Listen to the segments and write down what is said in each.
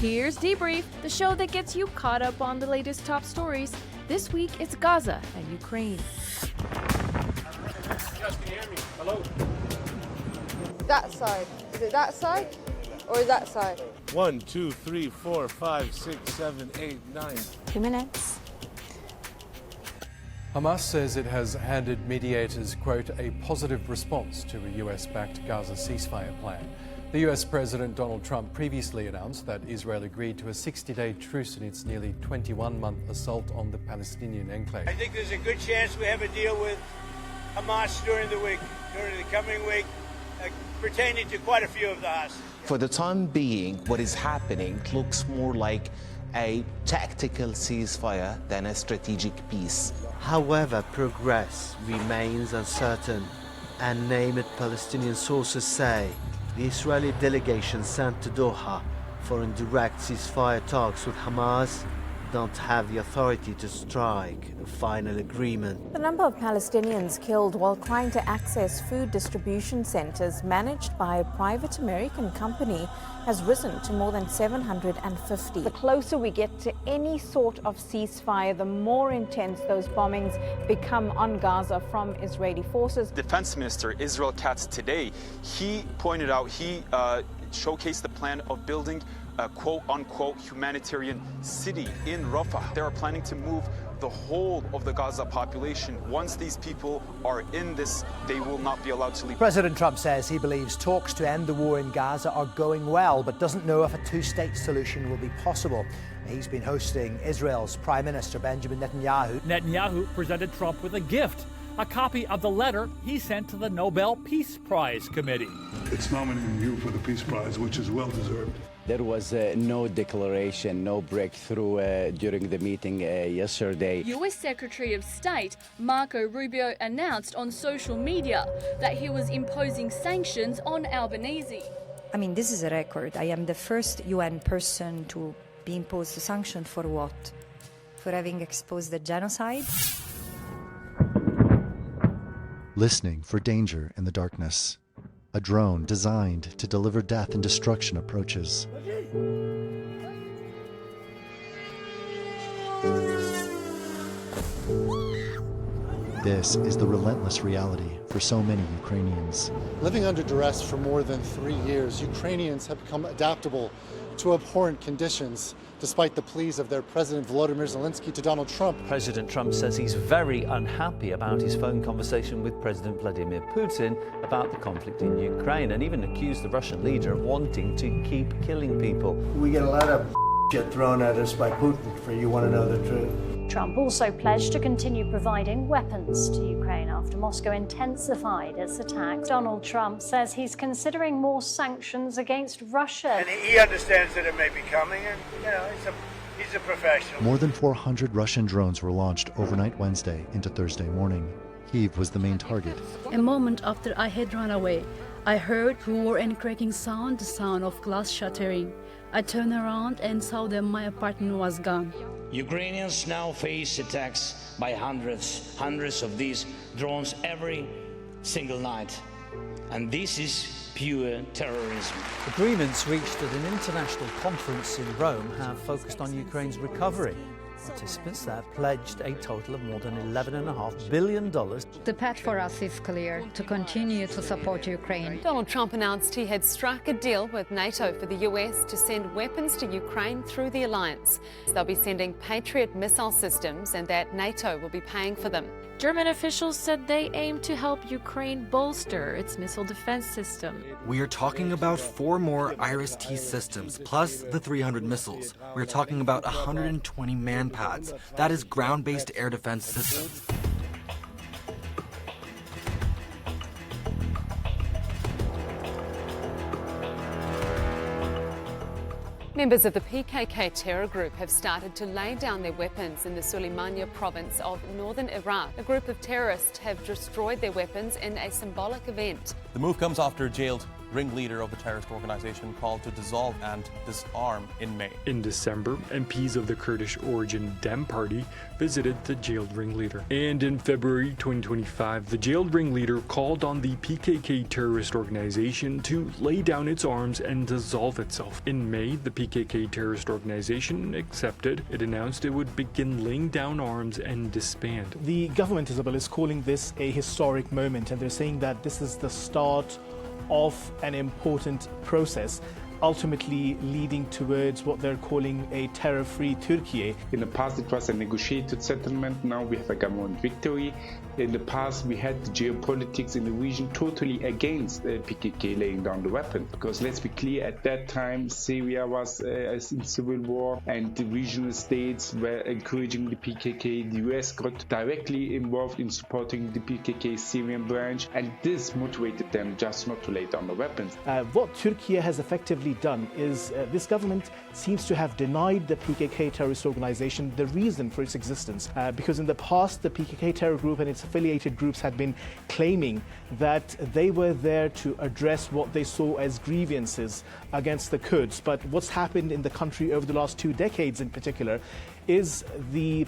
Here's Debrief, the show that gets you caught up on the latest top stories. This week, it's Gaza and Ukraine. Hello. That side. Is it that side? Or is that side? 1, 2, 3, 4, 5, 6, 7, 8, 9. 2 minutes. Hamas says it has handed mediators, quote, a positive response to a US-backed Gaza ceasefire plan. The US President Donald Trump previously announced that Israel agreed to a 60-day truce in its nearly 21-month assault on the Palestinian enclave. I think there's a good chance we have a deal with Hamas during the coming week, pertaining to quite a few of the hostages. For the time being, what is happening looks more like a tactical ceasefire than a strategic peace. However, progress remains uncertain, and named Palestinian sources say the Israeli delegation sent to Doha for indirect ceasefire talks with Hamas don't have the authority to strike a final agreement. The number of Palestinians killed while trying to access food distribution centers managed by a private American company has risen to more than 750. The closer we get to any sort of ceasefire, the more intense those bombings become on Gaza from Israeli forces. Defense Minister Israel Katz today, he pointed out, he showcased the plan of building a quote-unquote humanitarian city in Rafah. They are planning to move the whole of the Gaza population. Once these people are in this, they will not be allowed to leave. President Trump says he believes talks to end the war in Gaza are going well, but doesn't know if a two-state solution will be possible. He's been hosting Israel's Prime Minister Benjamin Netanyahu. Netanyahu presented Trump with a gift, a copy of the letter he sent to the Nobel Peace Prize Committee. It's nominating you for the Peace Prize, which is well-deserved. There was no declaration, no breakthrough during the meeting yesterday. U.S. Secretary of State Marco Rubio announced on social media that he was imposing sanctions on Albanese. I mean, this is a record. I am the first UN person to be imposed a sanction for what? For having exposed the genocide? Listening for danger in the darkness. A drone designed to deliver death and destruction approaches. This is the relentless reality for so many Ukrainians. Living under duress for more than 3 years, Ukrainians have become adaptable to abhorrent conditions, despite the pleas of their President Volodymyr Zelenskyy to Donald Trump. President Trump says he's very unhappy about his phone conversation with President Vladimir Putin about the conflict in Ukraine, and even accused the Russian leader of wanting to keep killing people. We get a lot of shit thrown at us by Putin, for you want to know the truth. Trump also pledged to continue providing weapons to Ukraine after Moscow intensified its attacks. Donald Trump says he's considering more sanctions against Russia. And he understands that it may be coming, and, he's a professional. More than 400 Russian drones were launched overnight Wednesday into Thursday morning. Kiev was the main target. A moment after I had run away, I heard roar and cracking sound, the sound of glass shattering. I turned around and saw that my apartment was gone. Ukrainians now face attacks by hundreds of these drones every single night. And this is pure terrorism. Agreements reached at an international conference in Rome have focused on Ukraine's recovery. Participants have pledged a total of more than $11.5 billion. The path for us is clear: to continue to support Ukraine. Donald Trump announced he had struck a deal with NATO for the US to send weapons to Ukraine through the alliance. They'll be sending Patriot missile systems, and that NATO will be paying for them. German officials said they aim to help Ukraine bolster its missile defense system. We are talking about 4 more IRIS-T systems, plus the 300 missiles. We're talking about 120 man-pads. That is ground-based air defense systems. Members of the PKK terror group have started to lay down their weapons in the Suleimania province of northern Iraq. A group of terrorists have destroyed their weapons in a symbolic event. The move comes after jailed ringleader of the terrorist organization, called to dissolve and disarm in May. In December, MPs of the Kurdish origin Dem Party visited the jailed ringleader. And in February 2025, the jailed ringleader called on the PKK terrorist organization to lay down its arms and dissolve itself. In May, the PKK terrorist organization accepted. It announced it would begin laying down arms and disband. The government, Isabel, is calling this a historic moment, and they're saying that this is the start of an important process, ultimately leading towards what they're calling a terror-free Turkey. In the past, it was a negotiated settlement. Now we have a government victory. In the past, we had the geopolitics in the region totally against PKK laying down the weapons. Because let's be clear, at that time, Syria was in civil war, and the regional states were encouraging the PKK. The US got directly involved in supporting the PKK Syrian branch, and this motivated them just not to lay down the weapons. What Turkey has effectively done is this government seems to have denied the PKK terrorist organization the reason for its existence, because in the past the PKK terror group and its affiliated groups had been claiming that they were there to address what they saw as grievances against the Kurds. But what's happened in the country over the last 2 decades in particular is the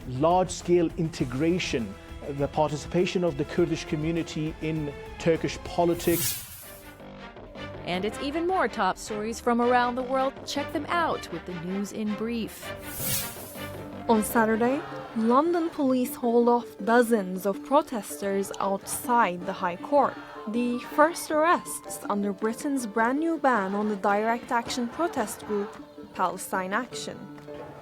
large-scale integration, the participation of the Kurdish community in Turkish politics. And it's even more top stories from around the world. Check them out with the news in brief. On Saturday, London police hauled off dozens of protesters outside the High Court, the first arrests under Britain's brand new ban on the direct action protest group Palestine Action.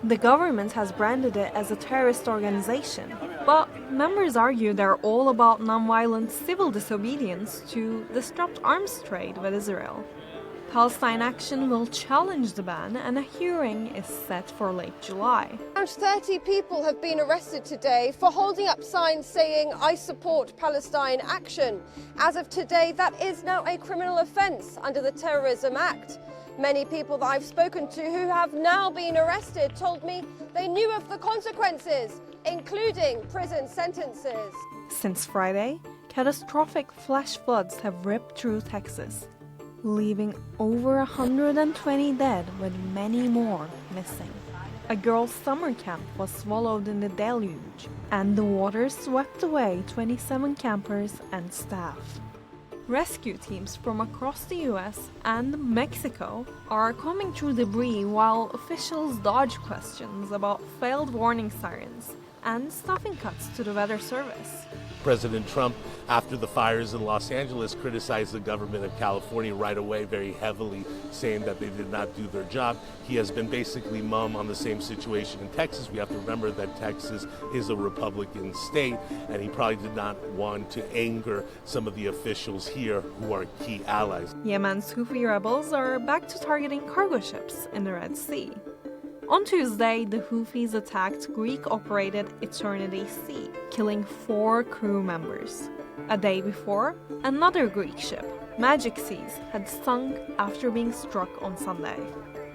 The government has branded it as a terrorist organization, but members argue they're all about nonviolent civil disobedience to disrupt arms trade with Israel. Palestine Action will challenge the ban, and a hearing is set for late July. Around 30 people have been arrested today for holding up signs saying, "I support Palestine Action." As of today, that is now a criminal offence under the Terrorism Act. Many people that I've spoken to who have now been arrested told me they knew of the consequences, including prison sentences. Since Friday, catastrophic flash floods have ripped through Texas, leaving over 120 dead with many more missing. A girls' summer camp was swallowed in the deluge, and the water swept away 27 campers and staff. Rescue teams from across the US and Mexico are combing through debris while officials dodge questions about failed warning sirens and staffing cuts to the Weather Service. President Trump, after the fires in Los Angeles, criticized the government of California right away very heavily, saying that they did not do their job. He has been basically mum on the same situation in Texas. We have to remember that Texas is a Republican state, and he probably did not want to anger some of the officials here who are key allies. Yemen's Houthi rebels are back to targeting cargo ships in the Red Sea. On Tuesday, the Houthis attacked Greek-operated Eternity Sea, killing 4 crew members. A day before, another Greek ship, Magic Seas, had sunk after being struck on Sunday.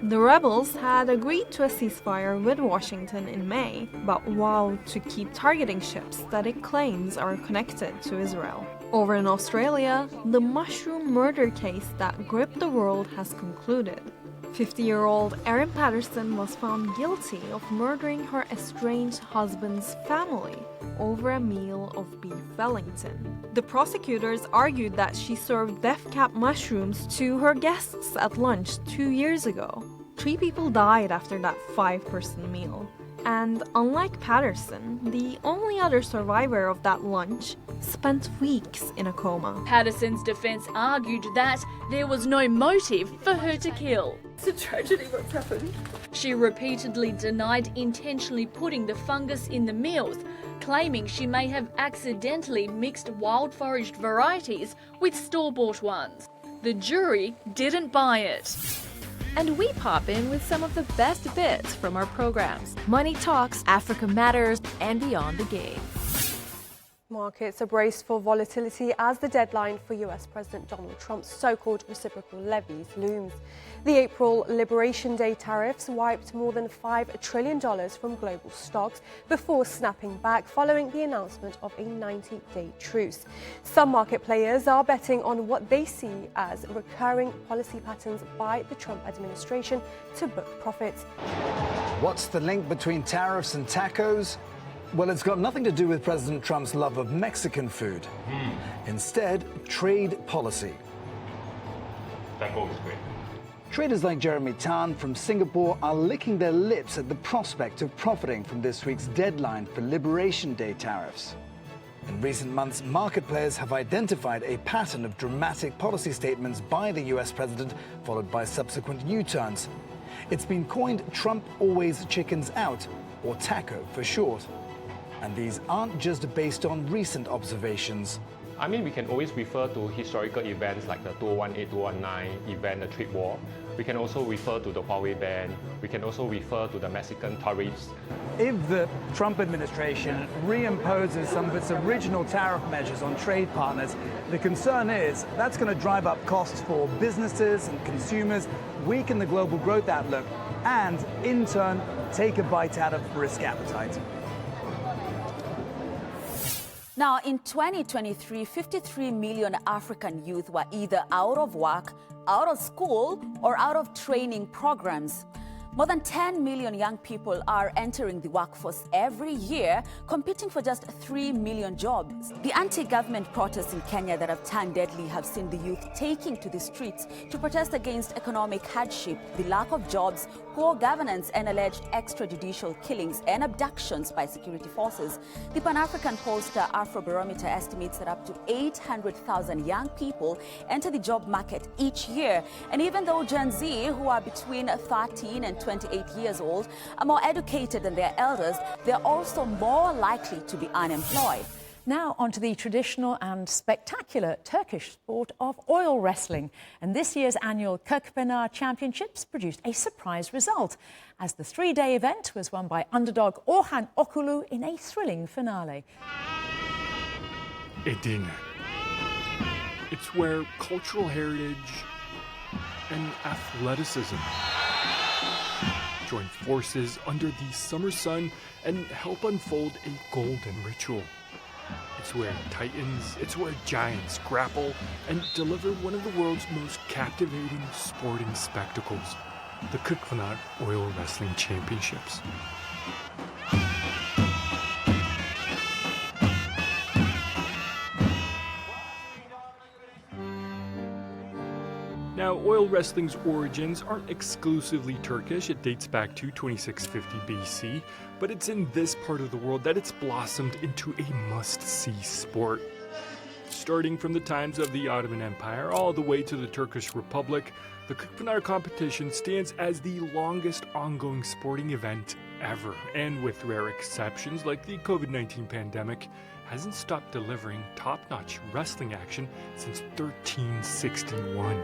The rebels had agreed to a ceasefire with Washington in May, but vowed to keep targeting ships that it claims are connected to Israel. Over in Australia, the mushroom murder case that gripped the world has concluded. 50-year-old Erin Patterson was found guilty of murdering her estranged husband's family over a meal of beef Wellington. The prosecutors argued that she served death-cap mushrooms to her guests at lunch 2 years ago. 3 people died after that 5-person meal. And unlike Patterson, the only other survivor of that lunch spent weeks in a coma. Patterson's defense argued that there was no motive for her to kill. It's a tragedy what's happened. She repeatedly denied intentionally putting the fungus in the meals, claiming she may have accidentally mixed wild foraged varieties with store-bought ones. The jury didn't buy it. And we pop in with some of the best bits from our programs. Money Talks, Africa Matters, and Beyond the Game. Markets are braced for volatility as the deadline for US President Donald Trump's so-called reciprocal levies looms. The April Liberation Day tariffs wiped more than $5 trillion from global stocks before snapping back following the announcement of a 90-day truce. Some market players are betting on what they see as recurring policy patterns by the Trump administration to book profits. What's the link between tariffs and tacos? Well, it's got nothing to do with President Trump's love of Mexican food. Instead, trade policy. Taco is great. Traders like Jeremy Tan from Singapore are licking their lips at the prospect of profiting from this week's deadline for Liberation Day tariffs. In recent months, market players have identified a pattern of dramatic policy statements by the US president, followed by subsequent U-turns. It's been coined Trump always chickens out, or TACO for short. And these aren't just based on recent observations. I mean, we can always refer to historical events like the 2018-2019 event, the trade war. We can also refer to the Huawei ban. We can also refer to the Mexican tariffs. If the Trump administration reimposes some of its original tariff measures on trade partners, the concern is that's going to drive up costs for businesses and consumers, weaken the global growth outlook, and in turn, take a bite out of risk appetite. Now, in 2023, 53 million African youth were either out of work, out of school, or out of training programs. More than 10 million young people are entering the workforce every year, competing for just 3 million jobs. The anti-government protests in Kenya that have turned deadly have seen the youth taking to the streets to protest against economic hardship, the lack of jobs, poor governance, and alleged extrajudicial killings and abductions by security forces. The Pan-African pollster Afrobarometer estimates that up to 800,000 young people enter the job market each year. And even though Gen Z, who are between 13 and 28 years old, are more educated than their elders, they're also more likely to be unemployed. Now onto the traditional and spectacular Turkish sport of oil wrestling. And this year's annual Kirkpınar Championships produced a surprise result, as the three-day event was won by underdog Orhan Okulu in a thrilling finale. Edirne. It's where cultural heritage and athleticism join forces under the summer sun and help unfold a golden ritual. It's where titans, it's where giants grapple and deliver one of the world's most captivating sporting spectacles, the Kirkpınar Oil Wrestling Championships. Now, oil wrestling's origins aren't exclusively Turkish. It dates back to 2650 BC, but it's in this part of the world that it's blossomed into a must-see sport. Starting from the times of the Ottoman Empire all the way to the Turkish Republic, the Kirkpınar competition stands as the longest ongoing sporting event ever, and with rare exceptions like the COVID-19 pandemic, hasn't stopped delivering top-notch wrestling action since 1361.